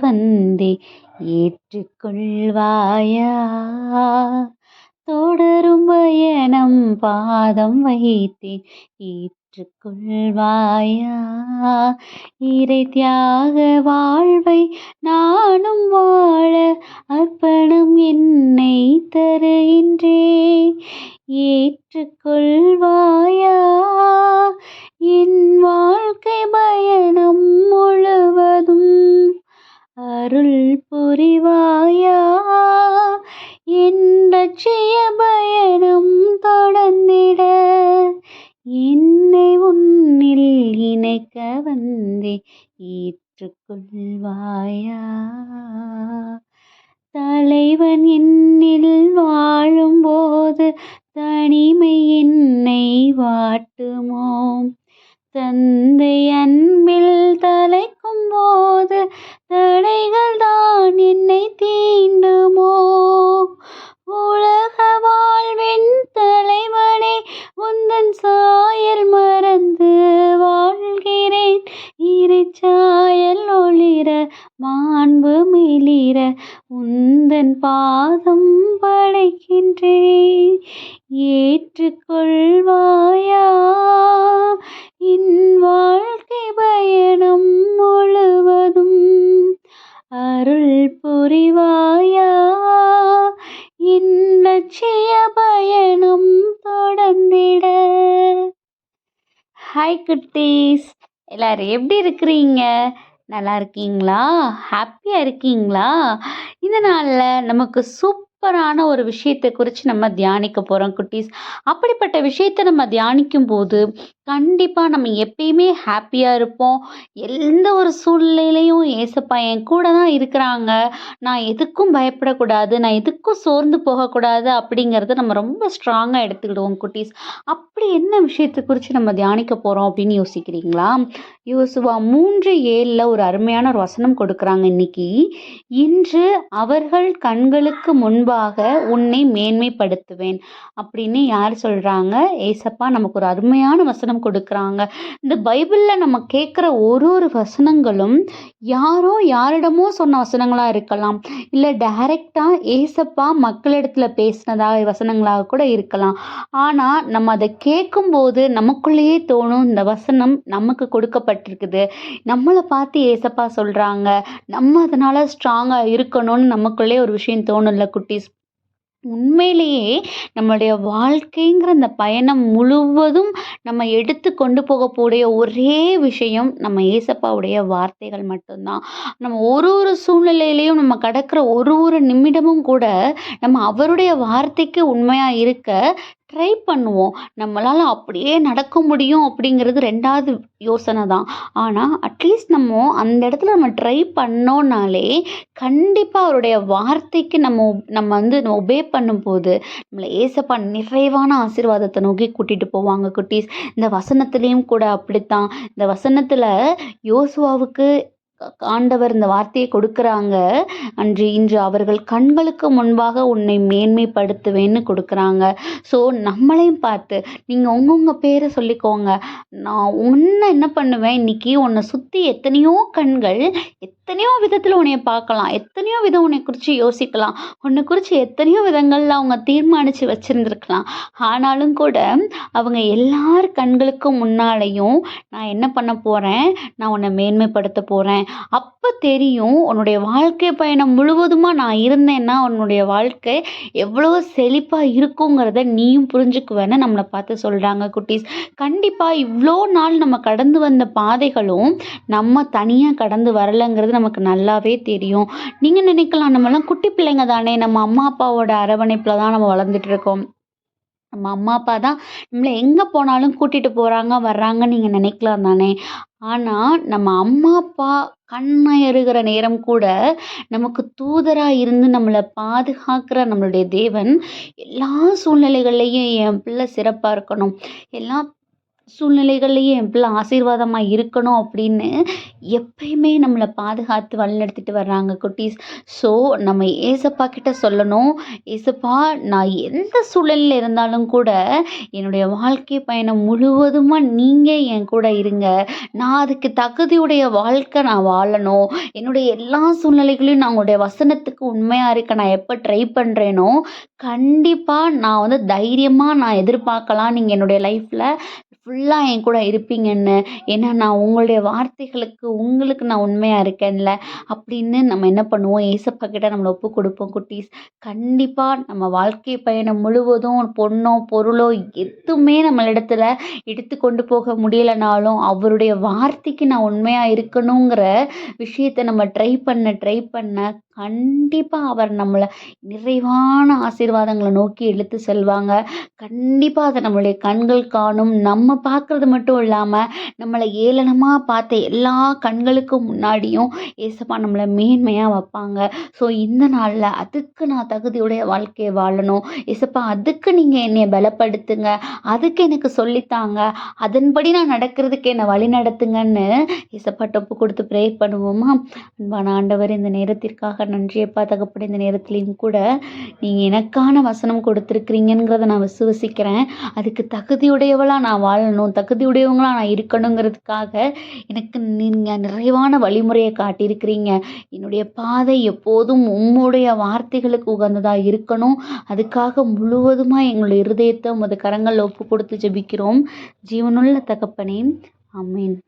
வந்தே ஏற்றுக்கொள்வாயா? தொடரும் பயணம் பாதம் வைத்தேன் ஏற்றுக்கொள்வாயா? இறை தியாக வாழ்வை நானும் வாழ அர்ப்பணம் என்னை தருகின்றேன் ஏற்றுக்கொள்வாயா? என் வாழ்க்கை பயணம் முழுவதும் அருள் புரிவாயா? என் லட்சிய பயணம் தொடர்ந்திட என்னை உன்னில் இணைக்க வந்தே ஏற்றுக்கொள்வாயா? தலைவன் என்னில் வாழும்போது தனிமை என்னை வாட்டுமோ? தந்தை அன்பில் தலைக்கும் போது தடைகள் தான் என்னை தீண்டுமோ? உலக வாழ்வின் தலைவனே உந்தன் சாயல் மறந்து வாழ்கிறேன் இறைச்சாயல் ஒளிர மாண்பு மிளிர உந்தன் பாதம் படைக்கின்றேன் ஏற்றுக்கொள்வாயா? என் வாழ்க்கை பயணம் முழுவதும் அருள் புரிவாயா? என் லட்சிய பயணம் தொடர்ந்திட. ஹாய் குட்டீஸ், எல்லாரும் எப்படி இருக்கிறீங்க? நல்லா இருக்கீங்களா? ஹாப்பியாக இருக்கீங்களா? இதனால் நமக்கு சூப்பரான ஒரு விஷயத்தை குறித்து நம்ம தியானிக்க போகிறோம் குட்டீஸ். அப்படிப்பட்ட விஷயத்தை நம்ம தியானிக்கும் போது கண்டிப்பாக நம்ம எப்பயுமே ஹாப்பியாக இருப்போம். எந்த ஒரு சூழ்நிலையிலையும் ஏசப்பா என் கூட தான் இருக்கிறாங்க, நான் எதுக்கும் பயப்படக்கூடாது, நான் எதுக்கும் சோர்ந்து போகக்கூடாது அப்படிங்கிறத நம்ம ரொம்ப ஸ்ட்ராங்காக எடுத்துக்கிடுவோம் குட்டீஸ். அப்படி என்ன விஷயத்தை குறித்து நம்ம தியானிக்க போகிறோம் அப்படின்னு யோசிக்கிறீங்களா? யோசுவா 3:7 ஒரு அருமையான ஒரு வசனம் கொடுக்குறாங்க இன்னைக்கு. இன்று அவர்கள் கண்களுக்கு முன்பாக உன்னை மேன்மைப்படுத்துவேன் அப்படின்னு யார் சொல்றாங்க? ஏசப்பா நமக்கு ஒரு அருமையான வசனம் கொடுக்குறாங்க. இந்த பைபிள்ல நம்ம கேட்குற ஒரு வசனங்களும் யாரோ யாரிடமோ சொன்ன வசனங்களா இருக்கலாம், இல்லை டைரக்டா ஏசப்பா மக்களிடத்துல பேசினதா வசனங்களாக கூட இருக்கலாம். ஆனா நம்ம அதை கேட்கும்போது நமக்குள்ளேயே தோணும், இந்த வசனம் நமக்கு கொடுக்கப்பட்டிருக்குது, நம்மளை பார்த்து ஏசப்பா சொல்றாங்க, நம்ம அதனால ஸ்ட்ராங்கா இருக்கணும்னு நமக்குள்ளே ஒரு விஷயம் தோணும்ல குட்டீஸ். உண்மையிலேயே நம்மளுடைய வாழ்க்கைங்கிற இந்த பயணம் முழுவதும் நம்ம எடுத்து கொண்டு போகக்கூடிய ஒரே விஷயம் நம்ம ஏசப்பாவுடைய வார்த்தைகள் மட்டும்தான். நம்ம ஒரு சூழ்நிலையிலையும் நம்ம கடக்கிற ஒரு நிமிடமும் கூட நம்ம அவருடைய வார்த்தைக்கு உண்மையா இருக்க ட்ரை பண்ணுவோம். நம்மளால அப்படியே நடக்க முடியும் அப்படிங்கிறது 2வது யோசனை தான். ஆனால் அட்லீஸ்ட் நம்ம அந்த இடத்துல நம்ம ட்ரை பண்ணோம்னாலே கண்டிப்பாக அவருடைய வார்த்தைக்கு நம்ம ஒபே பண்ணும்போது நம்மளை ஏசப்பா நிறைவான ஆசீர்வாதத்தை நோக்கி கூட்டிட்டு போவாங்க குட்டீஸ். இந்த வசனத்துலேயும் கூட அப்படித்தான். இந்த வசனத்தில் யோசுவாவுக்கு ஆண்டவர் இந்த வார்த்தையை கொடுக்குறாங்க. இன்று அவர்கள் கண்களுக்கு முன்பாக உன்னை மேன்மைப்படுத்துவேன்னு கொடுக்குறாங்க. ஸோ நம்மளையும் பார்த்து நீங்கள் உங்கவுங்க பேரை சொல்லிக்கோங்க. நான் உன்னை என்ன பண்ணுவேன், இன்னைக்கு உன்னை சுற்றி எத்தனையோ கண்கள் எத்தனையோ விதத்தில் உன்னைய பார்க்கலாம், எத்தனையோ விதம் உன்னை குறித்து யோசிக்கலாம், உன்னை குறித்து எத்தனையோ விதங்களில் அவங்க தீர்மானித்து வச்சுருந்துருக்கலாம். ஆனாலும் கூட அவங்க எல்லார் கண்களுக்கும் முன்னாலேயும் நான் என்ன பண்ண போகிறேன், நான் உன்னை மேன்மைப்படுத்த போகிறேன். அப்போ தெரியும் உன்னுடைய வாழ்க்கை பயணம் முழுவதுமாக நான் இருந்தேன்னா உன்னுடைய வாழ்க்கை எவ்வளோ செழிப்பாக இருக்குங்கிறத நீயும் புரிஞ்சுக்குவேன்னு நம்மளை பார்த்து சொல்கிறாங்க குட்டீஸ். கண்டிப்பாக இவ்வளோ நாள் நம்ம கடந்து வந்த பாதைகளும் நம்ம தனியாக கடந்து வரலைங்கிறது நமக்கு நல்லாவே தெரியும். நீங்கள் நினைக்கலாம், நம்மலாம் குட்டி பிள்ளைங்க தானே, நம்ம அம்மா அப்பாவோட அரவணைப்பில் தான் நம்ம வளர்ந்துட்டு இருக்கோம், நம்ம அம்மா அப்பா தான் நம்மளை எங்கே போனாலும் கூட்டிகிட்டு போகிறாங்க வர்றாங்கன்னு நீங்கள் நினைக்கலாம் தானே. ஆனால் நம்ம அம்மா அப்பா கண்ணயறுகிற நேரம் கூட நமக்கு தூதராக இருந்து நம்மளை பாதுகாக்கிற நம்மளுடைய தேவன் எல்லா சூழ்நிலைகள்லையும் என் பிள்ளை சிறப்பாக இருக்கணும், எல்லா சூழ்நிலைகள்லயே என் பிள்ளை ஆசீர்வாதமா இருக்கணும் அப்படின்னு எப்பயுமே நம்மள பாதுகாத்து வழிநடத்திட்டு வர்றாங்க குட்டீஸ். ஸோ நம்ம ஏசப்பா கிட்ட சொல்லணும், "ஏசப்பா நான் எந்த சூழல்ல இருந்தாலும் கூட என்னுடைய வாழ்க்கை பயணம் முழுவதுமா நீங்க என் கூட இருங்க. நான் அதுக்கு தகுதியுடைய வாழ்க்கை நான் வாழணும். என்னுடைய எல்லா சூழ்நிலைகளையும் நான் உங்களுடைய வசனத்துக்கு உண்மையா இருக்க நான் எப்ப ட்ரை பண்றேனோ, கண்டிப்பா நான் தைரியமா நான் எதிர்பார்க்கலாம். நீங்க என்னுடைய லைஃப்ல ஃபுல்லா என் கூட இருப்பீங்கன்னு. ஏன்னா, நான் உங்களுடைய வார்த்தைகளுக்கு உங்களுக்கு நான் உண்மையா இருக்கேன்ல." அப்படின்னு நம்ம என்ன பண்ணுவோம், ஏசப்பா கிட்ட நம்மள ஒப்பு கொடுப்போம் குட்டீஸ். கண்டிப்பா நம்ம வாழ்க்கை பயணம் முழுவதும் பொன்னோ, பொருளோ எதுவுமே நம்மளிடத்துல எடுத்து கொண்டு போக முடியலனாலும், அவருடைய வார்த்தைக்கு நான் உண்மையா இருக்கணுங்கிற விஷயத்த நம்ம ட்ரை பண்ண கண்டிப்பா அவர் நம்மள நிறைவான ஆசீர்வாதங்கள நோக்கி இழுத்து செல்வாங்க. கண்டிப்பா அத நம்மளுடைய கண்கள் காணும். நம்ம பார்க்கறது மட்டும் இல்லாம, நம்மள ஏளனமா பார்த்த எல்லா கண்களுக்கு முன்னாடியும் ஏசப்பா நம்மள மேன்மையா வப்பாங்க. ஸோ இந்த நாள்ல அதுக்கு நான் தகுதியுடைய வாழ்க்கைய வாழணும். ஏசப்பா அதுக்கு நீங்க என்னைய பலப்படுத்துங்க. அதுக்கு எனக்கு சொல்லித்தாங்க. அதன்படி நான் நடக்கிறதுக்கு என்ன வழிநடத்துங்கன்னு ஏசப்பாட்ட ஒப்பு கொடுத்து ப்ரேயர் பண்ணுவோமா? அன்பான ஆண்டவரே, இந்த நேரத்திற்காக நன்றி அப்பா தகப்பனே. இந்த நேரத்திலயும் கூட நீங்க எனக்கான வசனம் கொடுத்துருக்கிறீங்கங்கிறத நான் விசுவசிக்கிறேன். அதுக்கு தகுதியுடையவளா நான் வாழணும், தகுதியுடையவங்களா நான் இருக்கணுங்கிறதுக்காக எனக்கு நீங்க நிறைவான வழிமுறைய காட்டியிருக்கிறீங்க. என்னுடைய பாதை எப்போதும் உம்முடைய வார்த்தைகளுக்கு உகந்ததா இருக்கணும். அதுக்காக முழுவதுமா எங்களுடைய இருதயத்த உமது கரங்கள்ல ஒப்பு கொடுத்து ஜெபிக்கிறோம். ஜீவனுள்ள தகப்பனே, ஆமென்.